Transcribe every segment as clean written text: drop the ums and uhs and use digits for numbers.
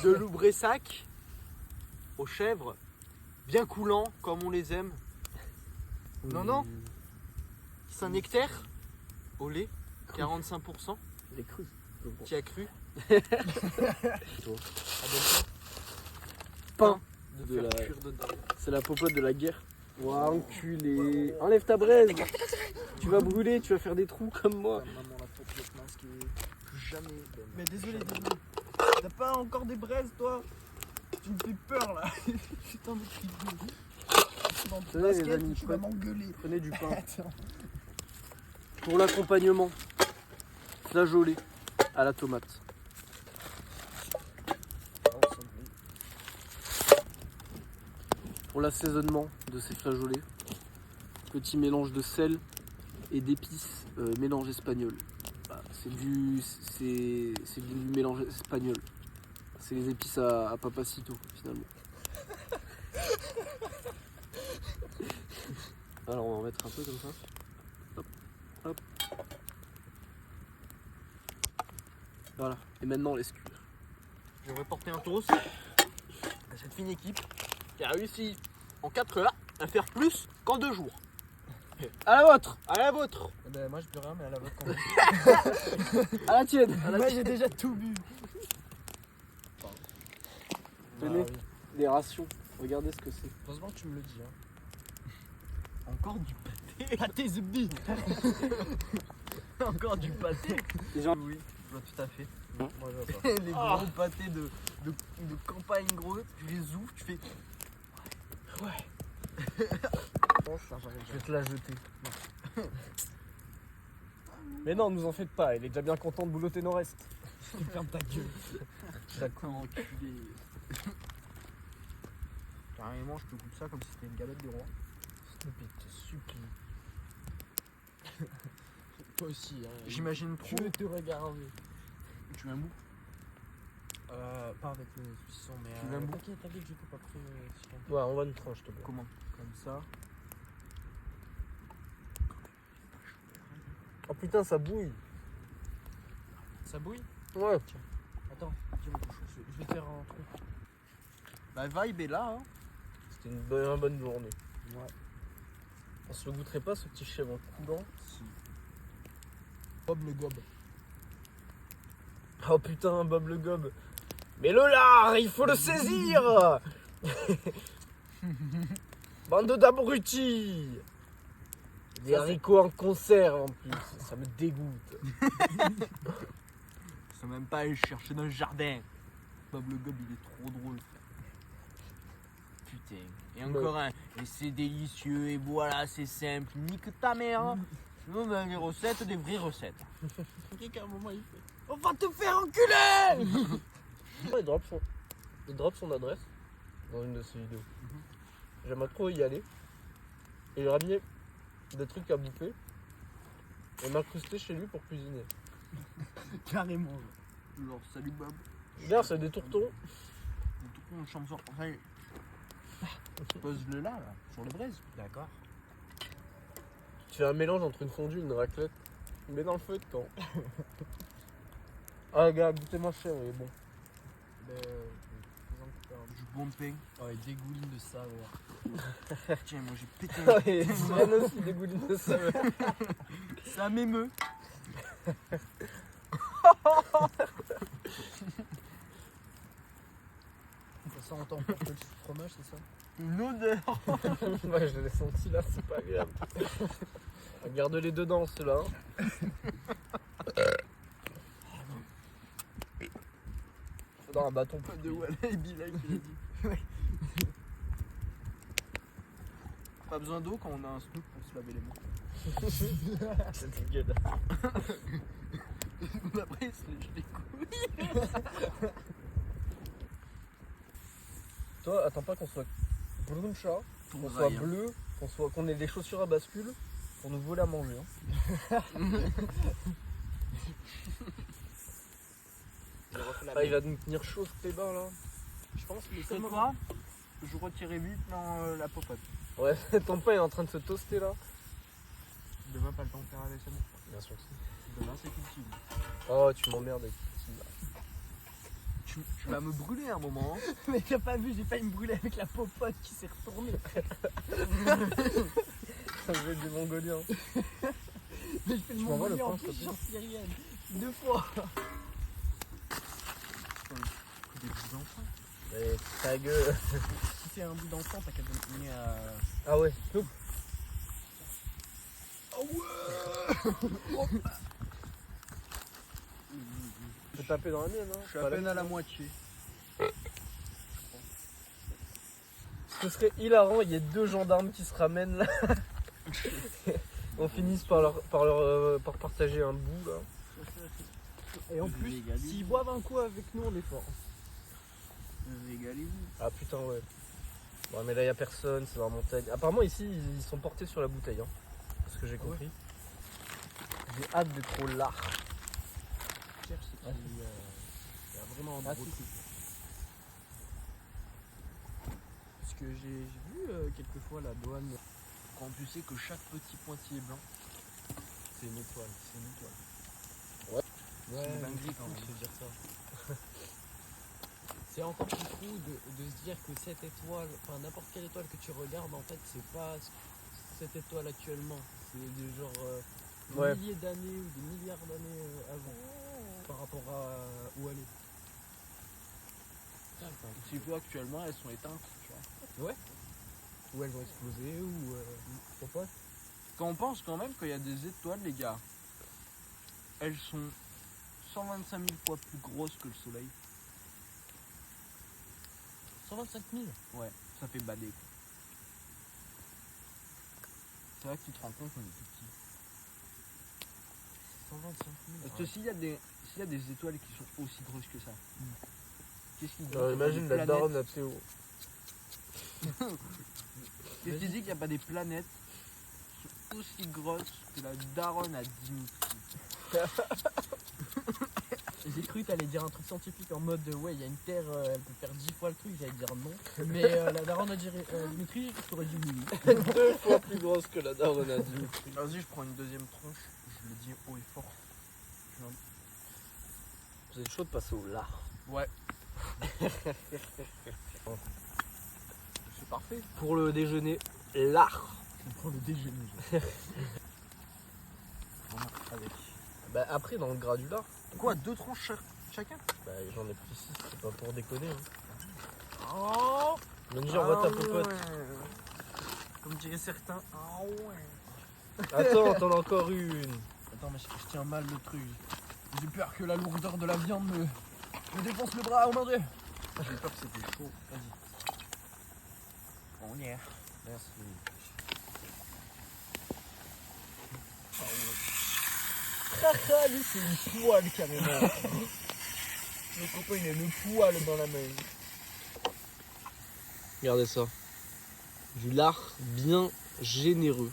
de loup Bressac aux chèvres, bien coulants comme on les aime. Non, non. Saint-Nectaire au lait, 45%. Les crues. Qui a cru? Pain. De De faire la- cuire dedans. C'est la popote de la guerre. Ouah, enculé. Enlève ta braise. Tu vas brûler, tu vas faire des trous comme moi. Maman la pompiette masquée. Plus jamais. Ben. Mais désolé. T'as pas encore des braises, toi? Tu me fais peur, là. Putain de cri de gueule. Dans ton Tenez, les basket, amis, tu vas m'engueuler. Prenez du pain. Attends. Pour l'accompagnement, flageolet à la tomate. Pour l'assaisonnement de ces flageolets, petit mélange de sel et d'épices mélange espagnol. Voilà, c'est du mélange espagnol. C'est les épices à Papacito finalement. Alors on va en mettre un peu comme ça. Hop, hop. Voilà. Et maintenant on laisse cuire. J'aimerais porter un toast à cette fine équipe qui a réussi en 4 heures à faire plus qu'en 2 jours. À la vôtre. À la vôtre. Eh ben, moi, je peux rien, mais à la vôtre quand même. À la tienne. Moi, j'ai déjà tout bu. Tenez, Ah oui. les rations. Regardez ce que c'est. Heureusement que tu me le dis. Hein. Encore du pâté. Pâté Zubdi. Encore du pâté. Les gens. Oui, je vois tout à fait. Moi, je vois pas. Les gros pâtés de campagne gros, tu les ouvres, tu fais. Ouais. Je vais te la jeter. Mais non, nous en faites pas. Il est déjà bien content de boulotter nos restes. Tu fermes ta gueule. D'accord, enculé. Carrément, je te coupe ça comme si c'était une galette du roi. S'il te plaît, je te supplie. Toi aussi, hein. J'imagine trop. Je vais te regarder. Tu m'aimes où? Pas avec le saucisson, mais. Tu l'aimes T'inquiète, je coupe après. Ouais, on va une tranche, te plaît. Comment? Comme ça. Oh putain, ça bouille. Ça bouille? Ouais. Attends, je vais faire un truc. La vibe est là, hein. C'était une bonne journée. Ouais. On se le goûterait pas, ce petit chèvre coulant? Si. Bob le gob. Oh putain, Bob le gob. Mais le lard, il faut le saisir. Bande d'abrutis. Des haricots en conserve en plus, ça me dégoûte. Je sais même pas aller chercher dans le jardin. Bob le Gob, il est trop drôle. Putain. Et encore un. Et c'est délicieux, et voilà, c'est simple. Nique ta mère. Non, mais les recettes, des vraies recettes. Qu'à un moment, il fait on va te faire enculer. Il drop son adresse dans une de ses vidéos. J'aimerais trop y aller et lui ramener des trucs à bouffer et m'incruster chez lui pour cuisiner. Carrément. Genre, salut Bob. D'ailleurs, c'est des tourtons. Tout le monde chante sur. Enfin, pose-le là, sur le braise. D'accord. Tu fais un mélange entre une fondue et une raclette. Tu mets dans le feu de camp. Ah, gars, goûtez ma chère, il est bon. Du bon pain. Oh, il dégouline de ça, ouais. Tiens, moi j'ai pété. Et Sylvain aussi dégouline de ça. Ça m'émeut. Ça entend encore que le fromage, c'est ça? Une odeur. Ouais, je l'ai senti là, c'est pas agréable. Regarde-les dedans, ceux-là. Dans un bâton. Pas de Walabi là, il a dit. Pas besoin d'eau quand on a un snoop pour se laver les mains. C'est dégueulasse. Après, il se lèche les couilles. Toi, attends pas qu'on soit brun chat, qu'on soit bleu, qu'on ait des chaussures à bascule pour nous voler à manger. Hein. Ah, il va nous tenir chaud ce pédin là. Je pense que c'est quoi? Je retirais vite dans la popote. Ouais, ton pain est en train de se toaster là. Demain, pas le temps de faire la vaisselle. Bien sûr que si. Demain, c'est utile. Oh, tu m'emmerdes avec ça. tu vas me brûler à un moment. Hein. Mais t'as pas vu, j'ai failli me brûler avec la popote qui s'est retournée. Ça vous êtes des Mongoliens. Mais je fais le Tu m'envoies le mongolien en pain, plus, s'il te plaît. genre syrienne. 2 fois. Des petits enfants. Mais ta gueule. Si c'est un bout d'enfant, t'as qu'à donner à... Ah ouais. Hop. Je vais taper dans la mienne. Hein. Je suis à peine à la moitié. Ce serait hilarant, il y a 2 gendarmes qui se ramènent là. On finisse par partager un bout là. Et en plus, s'ils boivent un coup avec nous, on est fort. Régalez-vous. Ah putain ouais. Ouais mais là il y a personne, c'est dans la montagne. Apparemment ici ils sont portés sur la bouteille, hein. Ce que j'ai compris. J'ai hâte d'être au lard. Cherche, c'est qu'il y a vraiment un gros truc. Parce que j'ai vu quelquefois la douane. Quand tu sais que chaque petit pointillé blanc, c'est une étoile. C'est une étoile. Ouais, une dinguerie quand fou même. de se dire ça. C'est encore plus fou de se dire que cette étoile, enfin n'importe quelle étoile que tu regardes, en fait, c'est pas cette étoile actuellement. C'est des genre Ouais. des milliers d'années ou des milliards d'années avant par rapport à où elle est. Tu vois actuellement elles sont éteintes, tu vois. Où elles ont explosé ou pourquoi pas. Quand on pense quand même qu'il y a des étoiles, les gars, elles sont 125 000 fois plus grosses que le soleil. 125 000. Ouais, ça fait bader quoi. C'est vrai que tu te rends compte qu'on est tout petit. 125 000. Parce que s'il y a des étoiles qui sont aussi grosses que ça, qu'est-ce qui dit Imagine la daronne à Théo. Qu'est-ce qui dit qu'il n'y a pas des planètes qui sont aussi grosses que la daronne à Dimitri? J'ai cru que t'allais dire un truc scientifique en mode ouais, il y a une terre, elle peut faire 10 fois le truc, j'allais dire non. Mais la daronne a dit Dimitri, je t'aurais dit oui. 2 fois plus grosse que la daronne à Dimitri. Vas-y, je prends une deuxième tronche, je le dis haut et fort. Vous êtes chaud de passer au lard. Ouais. C'est parfait. Pour le déjeuner, lard. On prend le déjeuner. Avec. Bah après dans le gras du lard. Quoi, 2 tronches chacun? Bah j'en ai pris 6, c'est pas pour déconner. Hein. Oh, Mendy, envoie ta popote. Comme diraient certains. Ah ouais. Attends, t'en as encore une. Attends, mais je tiens mal le truc. J'ai peur que la lourdeur de la viande me défonce le bras, oh mon dieu. J'ai peur que c'était chaud. Vas-y. On y est. Merci. Haha, lui c'est une poêle carrément. Le copain il a une poêle dans la main. Regardez ça. Du lard bien généreux.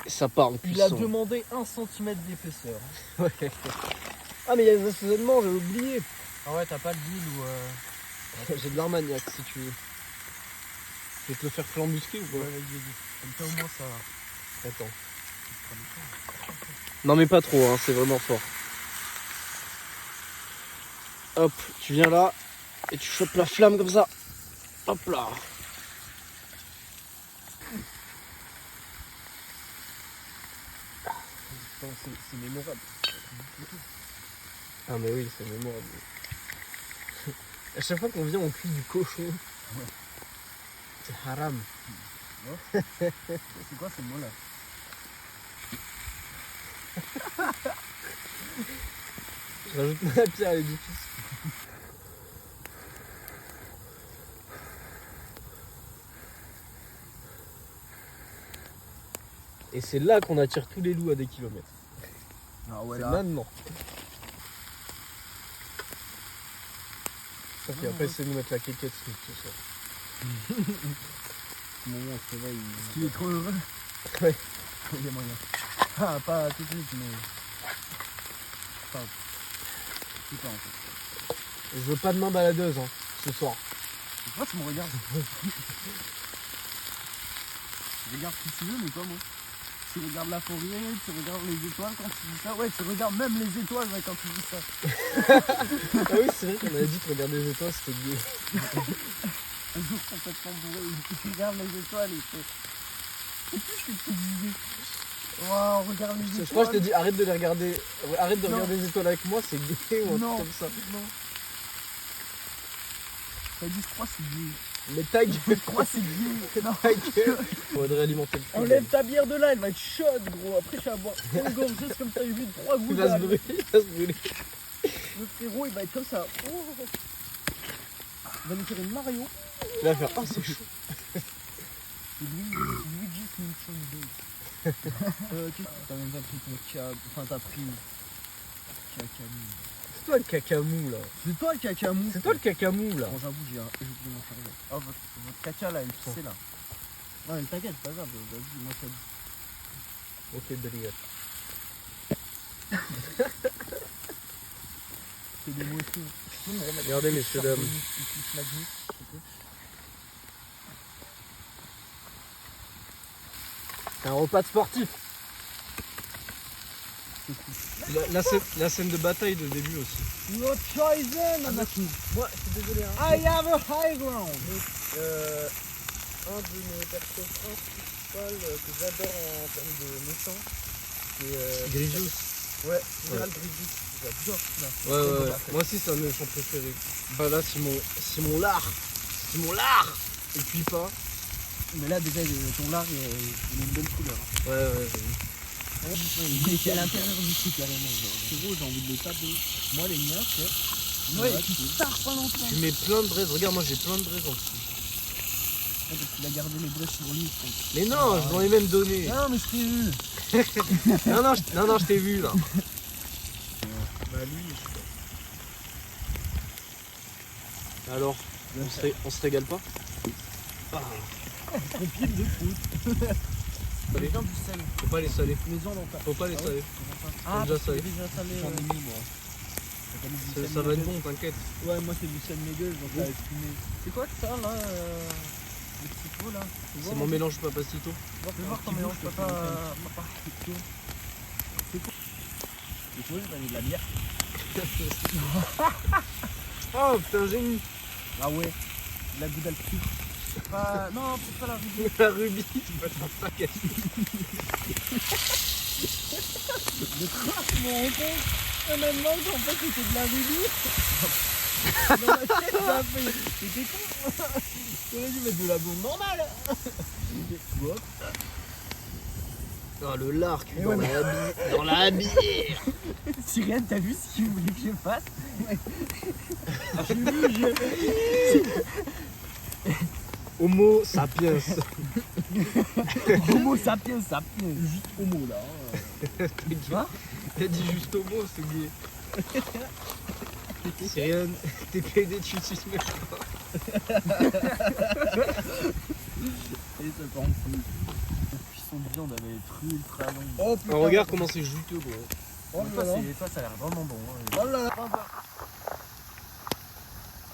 Et ça part en Il a puissant. demandé 1 cm d'épaisseur. Ouais. Ah mais il y a des assaisonnements, j'avais oublié. Ah ouais, t'as pas le deal ou J'ai de l'armagnac si tu veux. Je vais te le faire flambusquer ou pas? vas-y, vas-y. Comme ça au moins ça. Attends. Non mais pas trop, hein, c'est vraiment fort. Hop, tu viens là et tu chopes la flamme comme ça. Hop là. C'est mémorable. Ah mais oui, c'est mémorable. À chaque fois qu'on vient, on cuit du cochon. C'est haram. C'est quoi ce mot là? Je rajoute ma pierre à l'édifice. Et c'est là qu'on attire tous les loups à des kilomètres. Ah ouais C'est là. maintenant. Ça fait après c'est nous mettre la quéquette ce soir. Au moment où on se réveille, il est trop heureux. Ouais. Il y a moyen. Ah, pas tout de suite, mais. Enfin. Tout le temps en fait. Je veux pas de main baladeuse hein, ce soir. Pourquoi tu me regardes? Regarde si tu veux, mais pas moi. Tu regardes la forêt, tu regardes les étoiles quand tu dis ça. Ouais, tu regardes même les étoiles ouais, quand tu dis ça. Ah oui, c'est vrai qu'on avait dit de regarder les étoiles, c'était gay. Un jour complètement bourré, il regarde les étoiles et fait. C'est plus ce que tu disais. Waouh, regarde les étoiles. Je crois que je t'ai dit arrête de les regarder. Arrête de Non. regarder les étoiles avec moi, c'est gay ou un Non. truc comme ça. Non. T'as dit, je crois que c'est gay. Mais ta gueule, Je crois que c'est gay. Non. ta gueule. Faudrait alimenter le truc. Enlève ta bière de là, elle va être chaude, gros. Après, tu vas boire une gorgeuse comme ça, j'ai vu 3 Il gouttes va se d'alcool. brûler, il va se brûler. Le frérot, il va être comme ça. Oh. Il va nous faire une Mario. Il va faire, oh c'est chaud. C'est Luigi Mansion 2. T'as même pas pris ton câble. Enfin, t'as pris. Cacamou. C'est toi le cacamou là. C'est toi le cacamou. C'est toi le cacamou là. Bon, j'avoue, j'ai oublié mon chargeur. Oh, votre caca là, c'est là. Non, mais t'inquiète, c'est pas grave. Vas-y, moi, ça dit. Ok, brigade. C'est des mots aussi. Tu peux me remettre Regardez, messieurs, dames. C'est un repas de sportif. La scène de bataille de début aussi. You're chosen, Anakin. Moi, je suis désolé. I have a high ground. Un de mes persos principaux que j'adore en termes de méchant, c'est Grievous. Ouais, Général Grievous. J'adore celui-là. Ouais. Moi aussi, c'est un de mes méchants préférés. Bah là, Simon Lard. Et puis pas. Mais là, déjà, ton lard, il a une belle couleur. Ouais, j'ai vu. Il est à l'intérieur du truc, carrément. C'est gros, j'ai envie de le taper. Moi, les miens, c'est. Ouais, tu tards pas longtemps. Tu mets plein de braises. Regarde, moi j'ai plein de braises en dessous. Il a gardé les braises pour lui, je pense. Mais non, je m'en ai même donné. Non, mais je t'ai vu. non, je t'ai vu là. Bah, lui, je sais pas. Alors, on se régale pas? Compile de foot. Allez. Les gens du sel. Faut pas les saler. Maison dans ta. Faut pas les Ah ouais saler. Ah, déjà parce qu'il salé. est déjà salé. J'en ai mis, moi. Ça va être bon, t'inquiète. Ouais, moi c'est du sel mégueul, donc ça va être fumé. C'est quoi ça là le petit pot là? C'est mon mélange papacito. Fais voir ton mélange papa. C'est quoi? C'est quoi? Il a mis de la bière. Oh putain, génie. Ah ouais, de la gouda de sucre. Pas... Non, c'est pas la rubis. La rubis, tu peux te faire ça cacher. De quoi? Je me rends compte. Maintenant, en fait, c'était de la rubis. Dans ma tête, ça a fait. C'était con. J'aurais dû mettre de la blonde normale. Hop. Oh, le lard cuit Eh dans, ouais, dans la bière. Sirène, t'as vu ce qu'il voulait que je fasse? J'ai vu, Homo sapiens. Homo sapiens, sapiens. Juste homo là. T'as dit juste homo, c'est gay. C'est rien. T'es pédé, tu suces même pas. Et ça part en couille. La cuisson de viande elle va être ultra longue. Oh putain. Alors, regarde comment c'est juteux, gros. Oh toi, ça a l'air vraiment bon. Hein. Oh là là.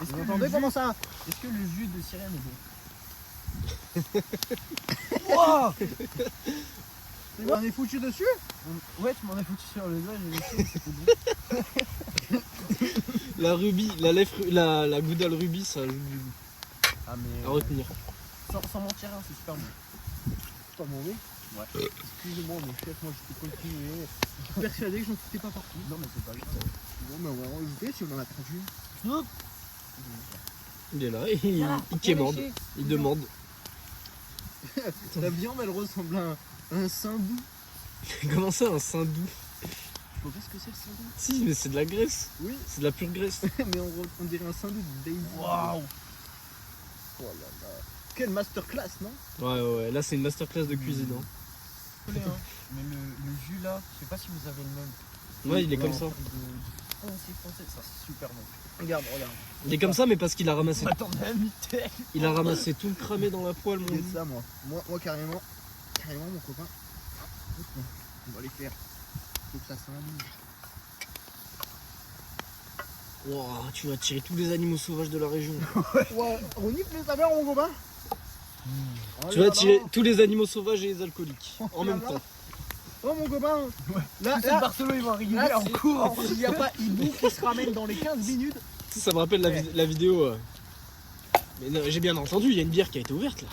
Vous entendez comment ça? Est-ce que le jus de sirène est bon? Wow. Tu m'en es foutu dessus? Ouais, tu m'en as foutu sur le doigt, j'ai laissé, c'était bon. La rubis, la gouda le rubis, ça ajoute du goût. Ah mais... À retenir. Sans mentir, hein, c'est super bon. C'est pas mauvais? Ouais. Excusez-moi mon chef, moi j'étais continué. Je suis persuadé que j'en foutais pas partout. Non mais c'est pas grave. Bon mais on va en rajouter si on en a 38. Hop. Il est là, il quémande, il demande. La viande elle ressemble à un sein doux. Comment ça, un sein doux? Tu vois pas ce que c'est le sein doux? Si, mais c'est de la graisse. Oui. C'est de la pure graisse. Mais on dirait un sein doux de Daisy. Waouh. Oh là là. Quelle masterclass, non? Ouais, là c'est une masterclass de cuisine. Hein. Mais le jus là, je sais pas si vous avez le même. Ouais, il est comme ça. Foncé, ça c'est super bon. Regarde. Il est comme ça, mais parce qu'il a ramassé. Attends, Il a ramassé tout le cramé dans la poêle, mon c'est dieu. ça, moi carrément mon copain. On va les faire. Faut que ça s'enlise. Wow, tu vas tirer tous les animaux sauvages de la région. Ouais, on nique les saveurs, mon copain. Tu vas tirer tous les animaux sauvages et les alcooliques en même temps. Oh mon copain. Là, Tous ces Barcelone, ils vont arriver là, en courant. s'il n'y a pas Hibou qui se ramène dans les 15 minutes. Ça me rappelle la vidéo. Mais non, j'ai bien entendu, il y a une bière qui a été ouverte là.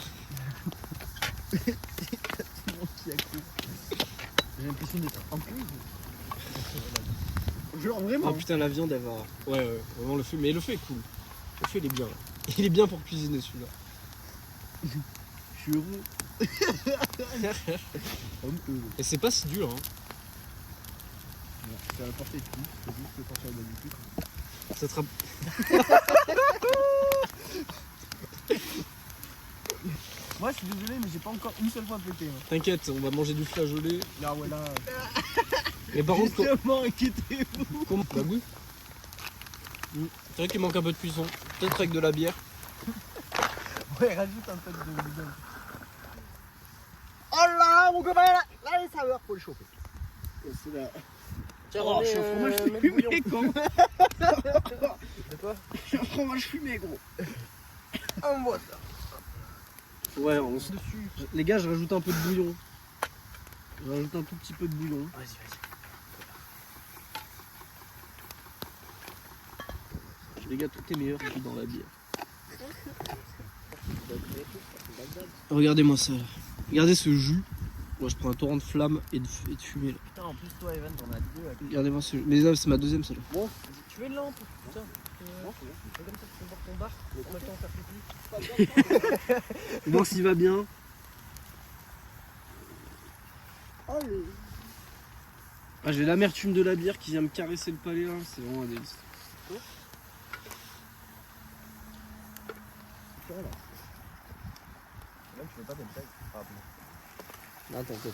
J'ai l'impression d'être en plus. Genre vraiment. Oh putain, la viande elle va. Ouais, vraiment le feu. Mais le feu est cool. Le feu il est bien là. Il est bien pour cuisiner celui-là. Je suis heureux. Et c'est pas si dur hein. Ça va porter plus, c'est juste que sortir d'habitude. Ça te rappelle. Moi je suis désolé mais j'ai pas encore une seule fois pété. Hein. T'inquiète, on va manger du flageolet. Là ouais là. Mais par contre, Justement inquiétez-vous. comment. Bah oui. C'est vrai qu'il manque un peu de cuisson. Peut-être avec de la bière. Ouais rajoute un peu de bidon. Oh là, mon copain, là, les saveurs, faut le chauffer. C'est là. Tiens, Oh, je suis un fromage fumé gros. De quoi? Je suis un fromage fumé gros. On voit ça. Ouais, Dessus. les gars, je rajoute un peu de bouillon. Je rajoute un tout petit peu de bouillon. Vas-y. Les gars, tout est meilleur que dans la bière. Regardez-moi ça là. Regardez ce jus. Moi je prends un torrent de flamme et de fumée là. Putain en plus toi Evan t'en as deux avec. Regardez-moi ce jus. Mais là c'est ma deuxième celle-là. Bon, Tu veux une lampe? Tiens. C'est comme ça que tu portes ton bar. On a le temps de faire pipi. Donc s'il va bien. Ah j'ai l'amertume de la bière qui vient me caresser le palais là. C'est vraiment un délice. Là tu veux pas comme ça. Non t'inquiète.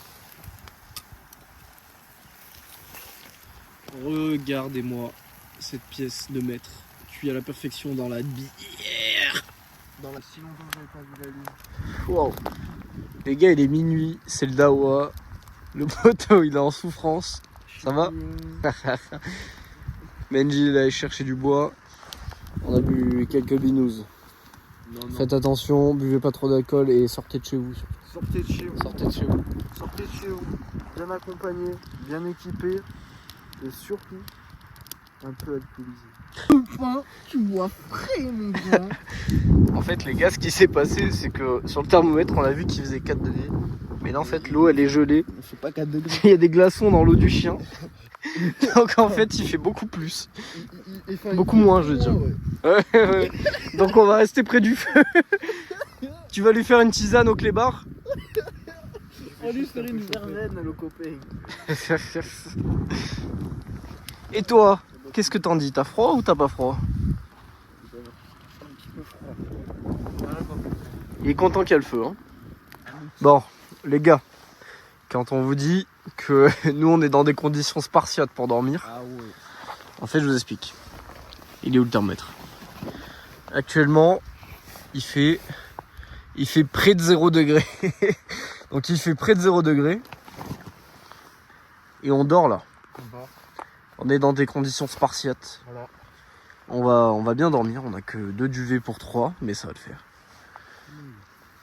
Regardez-moi cette pièce de maître cuit à la perfection dans la bière. dans la si longtemps que j'avais pas vu la lune. Wow. Les gars, il est minuit, c'est le dawa. Le poteau, il est en souffrance. Ça va? Benji, il est allé chercher du bois. On a bu quelques binous. Faites attention, buvez pas trop d'alcool et sortez de chez vous. Sortez de chez vous. Sortez de chez vous. Sortez de chez vous. Bien accompagné, bien équipé. Et surtout, un peu alcoolisé. Enfin, tu bois frais mon gars. En fait, les gars, ce qui s'est passé, c'est que sur le thermomètre, on a vu qu'il faisait 4 degrés. Mais là, en fait, l'eau, elle est gelée. On fait pas 4 degrés. Il y a des glaçons dans l'eau du chien. Donc, en fait, il fait beaucoup plus. Beaucoup moins, je veux dire. Ouais. Ouais. Donc, on va rester près du feu. Tu vas lui faire une tisane au clébard? On va lui faire une verveine le copain. Et toi, qu'est-ce que t'en dis? T'as froid ou t'as pas froid? Un petit peu froid. Il est content qu'il y a le feu. Hein. Bon, les gars, quand on vous dit que nous on est dans des conditions spartiates pour dormir, Ah ouais. en fait je vous explique. Il est où le thermomètre? Actuellement, il fait près de 0 degré. Donc il fait près de 0 degré. Et on dort là. On est dans des conditions spartiates. Voilà. On va bien dormir. On a que 2 duvets pour 3, mais ça va le faire.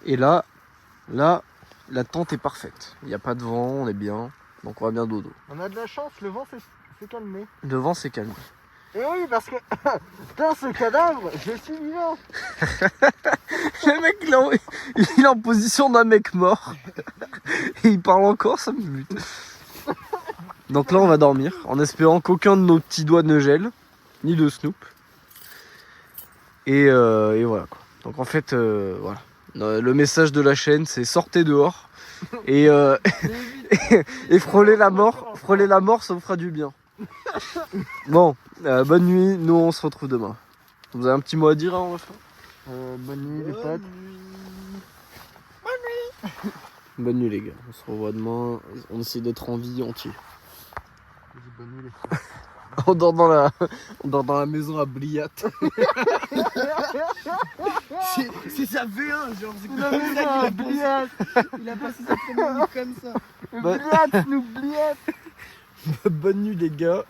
Et là, la tente est parfaite. Il n'y a pas de vent, on est bien. Donc on va bien dodo. On a de la chance, le vent s'est calmé. Le vent s'est calmé. Et oui, parce que dans ce cadavre, je suis vivant. Le mec, il est en position d'un mec mort. Et il parle encore, ça me bute. Donc là, on va dormir, en espérant qu'aucun de nos petits doigts ne gèle, ni de Snoop. Et voilà quoi. Donc en fait, voilà. Le message de la chaîne, c'est sortez dehors et et frôlez la mort, ça vous fera du bien. Bon, bonne nuit, nous on se retrouve demain. Vous avez un petit mot à dire avant la fin? Bonne nuit les potes. Bonne nuit les gars, on se revoit demain, on essaie d'être en vie entier. Bonne nuit les potes. On dort dans la maison à Bliat. C'est sa V1, genre c'est Il a mis ça, il a passé sa première nuit comme ça. Bliat, n'oubliez. Bonne nuit les gars.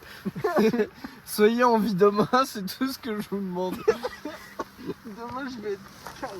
Soyez en vie demain, c'est tout ce que je vous demande. Demain je vais être ciao.